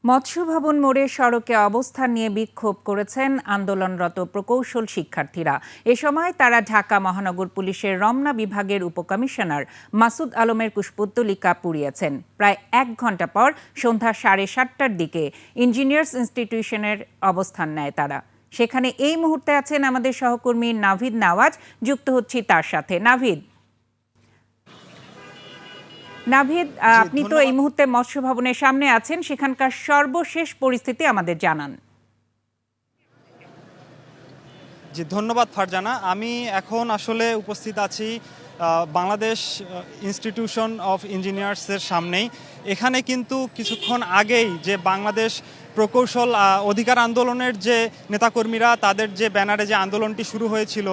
মৎস্য ভবন মোড়ে সড়কে অবস্থান নিয়ে বিক্ষোভ করেছেন আন্দোলনরত প্রকৌশল শিক্ষার্থীরা। এ সময় তারা ঢাকা মহানগর পুলিশের রমনা বিভাগের উপকমিশনার মাসুদ আলমের কুশপুত্তলিকা পুড়িয়েছেন। প্রায় ১ ঘণ্টা পর সন্ধ্যা ৭:৩০টার দিকে ইঞ্জিনিয়ার্স ইনস্টিটিউশনের অবস্থান নেয় তারা। সেখানে এই মুহূর্তে আছেন আমাদের সহকর্মী নাভিদ নওয়াজ, যুক্ত হচ্ছি তার সাথে। নাভিদ, আপনি তো এই মুহূর্তে মৎস্য ভবনের সামনে আছেন, সেখানকার সর্বশেষ পরিস্থিতি আমাদের জানান। জি, ধন্যবাদ ফারজানা। আমি এখন আসলে উপস্থিত আছি বাংলাদেশ ইনস্টিটিউশন অফ ইঞ্জিনিয়ার্সের সামনেই। এখানে কিন্তু কিছুক্ষণ আগেই যে বাংলাদেশ প্রকৌশল অধিকার আন্দোলনের যে নেতাকর্মীরা, তাদের যে ব্যানারে যে আন্দোলনটি শুরু হয়েছিল,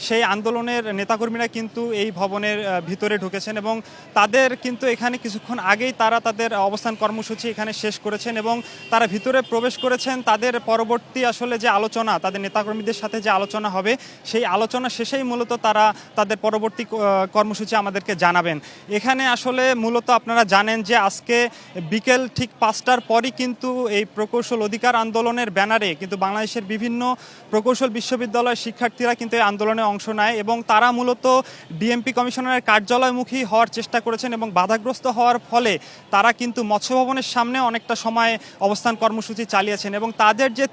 সেই আন্দোলনের নেতাকর্মীরা কিন্তু এই ভবনের ভিতরে ঢুকেছেন এবং তাদের কিন্তু এখানে কিছুক্ষণ আগেই তারা তাদের অবস্থান কর্মসূচি এখানে শেষ করেছেন এবং তারা ভিতরে প্রবেশ করেছেন। তাদের পরবর্তী আসলে যে আলোচনা, তাদের নেতাকর্মীদের সাথে যে আলোচনা হবে, সেই আলোচনা শেষেই মূলত তারা তাদের পরবর্তী কর্মসূচি আমাদেরকে জানাবেন। এখানে আসলে মূলত আপনারা জানেন যে আজকে বিকেল ঠিক 5টার পরই কিন্তু এই প্রকৌশল অধিকার আন্দোলনের ব্যানারে কিন্তু বাংলাদেশের বিভিন্ন প্রকৌশল বিশ্ববিদ্যালয়ের শিক্ষার্থীরা কিন্তু এই আন্দোলনে অংশ নেয় এবং তারা মূলত ডিএমপি কমিশনারের কার্যালয়মুখী হওয়ার চেষ্টা করেছেন এবং বাধাগ্রস্ত হওয়ার ফলে তারা কিন্তু মৎস্য ভবনের সামনে অনেকটা সময় অবস্থান কর্মসূচি চালিয়েছেন এবং তাদের যে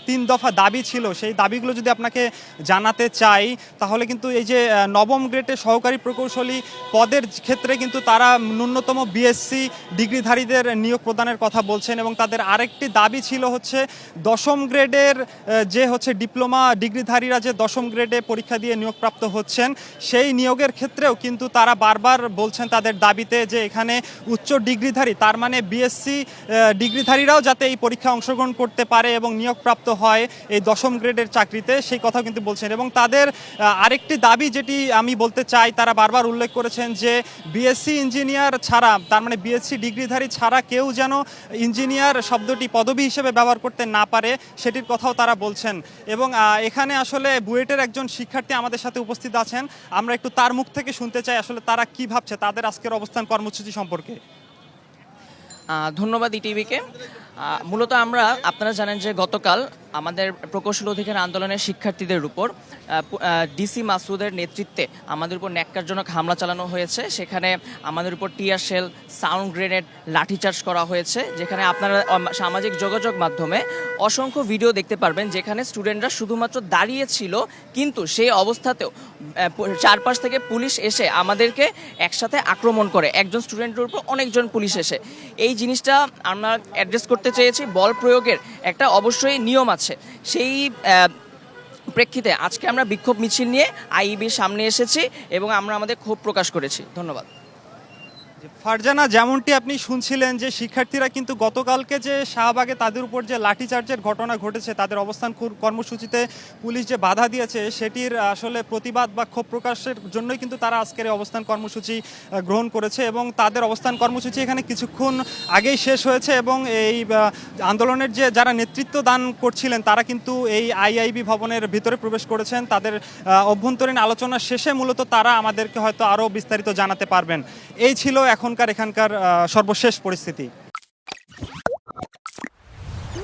তিন দফা দাবি ছিল, সেই দাবিগুলো যদি আপনাকে জানাতে চাই তাহলে কিন্তু এই যে নবম গ্রেডের সহকারী প্রকৌশলী পদের ক্ষেত্রে কিন্তু তারা ন্যূনতম বিএসসি ডিগ্রিধারীদের নিয়োগ প্রদানের কথা বলছেন এবং তাদের আরেকটি দাবি ছিল হচ্ছে 10ম গ্রেডের যে হচ্ছে ডিপ্লোমা ডিগ্রিধারীরা যে 10ম গ্রেডে পরীক্ষা দিয়ে নিয়োগপ্রাপ্ত হচ্ছেন, সেই নিয়োগের ক্ষেত্রেও কিন্তু তারা বারবার বলছেন তাদের দাবিতে যে এখানে উচ্চ ডিগ্রিধারী, তার মানে বিএসসি ডিগ্রিধারীরাও যাতে এই পরীক্ষায় অংশগ্রহণ করতে পারে এবং নিয়োগপ্রাপ্ত হয় এই 10ম গ্রেডের চাকরিতে, সেই কথা কিন্তু বলছেন। এবং তাদের আরেকটি দাবি যেটি আমি বলতে চাই, তারা বারবার উল্লেখ করেছেন যে বিএসসি ইঞ্জিনিয়ার ছাড়া, তার মানে বিএসসি ডিগ্রিধারী ছাড়া কেউ যেন ইঞ্জিনিয়ার শব্দটি পদবি হিসেবে ব্যবহার করতে না পারে, সেটির কথাও তারা বলছেন। এবং এখানে আসলে বুয়েটের একজন শিক্ষার্থী আমাদের সাথে উপস্থিত আছেন, আমরা একটু তার মুখ থেকে শুনতে চাই আসলে তারা কি ভাবছে তাদের আজকের অবস্থান কর্মসূচি সম্পর্কে। ধন্যবাদ ইটিভিকে। মূলত আপনারা জানেন যে গতকাল আমাদের প্রকৌশল অধিকার আন্দোলনের শিক্ষার্থীদের উপর ডিসি মাসুদের নেতৃত্বে আমাদের উপর ন্যাক্কারজনক হামলা চালানো হয়েছে। সেখানে আমাদের উপর টিয়ার শেল, সাউন্ড গ্রেনেড, লাঠিচার্জ করা হয়েছে। যেখানে আপনারা সামাজিক যোগাযোগ মাধ্যমে অসংখ্য ভিডিও দেখতে পারবেন যেখানে স্টুডেন্টরা শুধুমাত্র দাঁড়িয়ে ছিল, কিন্তু সেই অবস্থাতেও চারপাশ থেকে পুলিশ এসে আমাদেরকে একসাথে আক্রমণ করে, একজন স্টুডেন্টের উপর অনেকজন পুলিশ এসে। এই জিনিসটা আমরা অ্যাড্রেস করতে চেয়েছি। বল প্রয়োগের একটা অবশ্যই নিয়ম আছে, সেই প্রেক্ষিতে আজকে আমরা বিক্ষোভ মিছিল নিয়ে আইইবির সামনে এসেছি এবং আমরা আমাদের ক্ষোভ প্রকাশ করেছি। ধন্যবাদ। ফারজানা, যেমনটি আপনি শুনছিলেন যে শিক্ষার্থীরা কিন্তু গতকালকে যে শাহবাগে তাদের উপর যে লাঠিচার্জের ঘটনা ঘটেছে, তাদের অবস্থান কর্মসূচিতে পুলিশ যে বাধা দিয়েছে, সেটির আসলে প্রতিবাদ বা ক্ষোভ প্রকাশের জন্যই কিন্তু তারা আজকের এই অবস্থান কর্মসূচি গ্রহণ করেছে এবং তাদের অবস্থান কর্মসূচি এখানে কিছুক্ষণ আগেই শেষ হয়েছে এবং এই আন্দোলনের যে যারা নেতৃত্ব দান করছিলেন তারা কিন্তু এই আইআইবি ভবনের ভিতরে প্রবেশ করেছেন। তাদের অভ্যন্তরীণ আলোচনা শেষে মূলত তারা আমাদেরকে হয়তো আরও বিস্তারিত জানাতে পারবেন। এই ছিল এখানকার সর্বশেষ পরিস্থিতি।